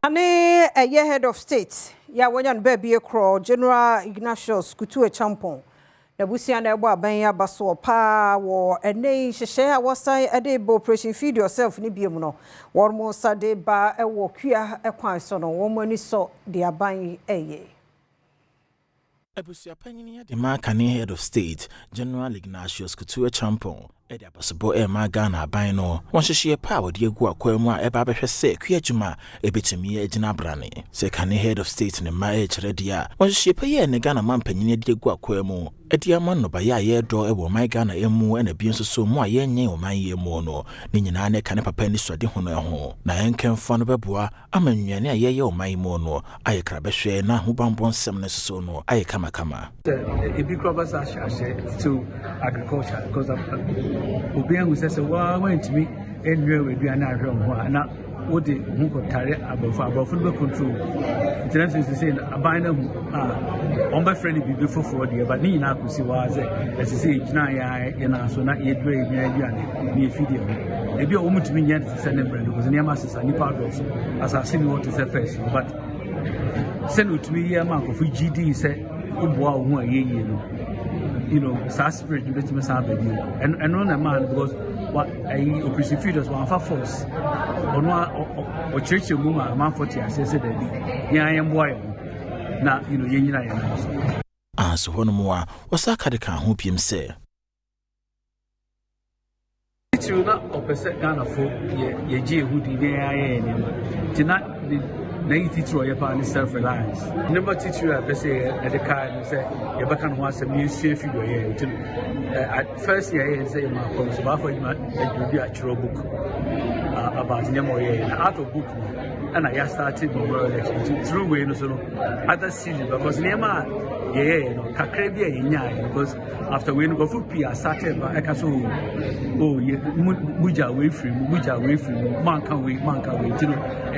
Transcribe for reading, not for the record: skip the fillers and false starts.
Ane head of state ya wanyan baby crow General Ignatius Kutu Champon na busia na ebo aban ya baso pa wo ene hyehyɛ a wasan ade bo operation feed yourself ni biem no wormo sade ba ewo kua ekwan so no wo mani so de aban eye Ebusia panyini ya de Kane head of state General Ignatius Kutu Champon Edi abasabo ma Ghana aban no wonhyehyɛ pa wode agu akwam a eba behwɛ sɛ kua adwuma ebetumi agina brane sɛ Kane head of state ne ma kyerɛ dia wonhyehyɛ pa ye ne Ghana mampanyini de agu akwam edi ama no ba ya ye dɔ ɛwɔ man Ghana emu na bi nso so mu a yenye o man ye mu no ne nyina ne Kane papa ni sɔde ho no ho na enkemfa no bɛboa ama nnuane a ye o man mu no ayɛ krabɛhwɛ na ho bambɔ nsɛm no so no ayɛ kamakama ebi kraba sa hyɛ to agriculture because obi an say wa wantimi enwe aduane ahwe ho na wode hu ko tare abofo be control international say aban na hu on be friend bi foforo de ba ni nyina akosi wa say say gina ya na so na ye dure aduane ni efidi ho ebi o mutumi nya say ne brand because ne ma sesa ni part of asase ni what to say first but say no tumi ye ma ko fu GD say oboa ho ayeye no you know, spirit you bet me baby and on a man because what I operation feeders one for force or church woman man 40 I say that yeah I am boy na you know yen na so hono mo a wasaka de kan ho piem se titiri na opese Ghana fo ye je hudi ne aye ne tina na titiri ye pa ni self reliance number titiri a pese e de car say ye baka no asem ni sue figure ye at first year say ma ko so ba for you be a chiro book about nyamo ye na out of book and I started my work through way no so other series because nema ye no kakra bi a nya because after we no go for P started by so oh ye muja way free man can we you know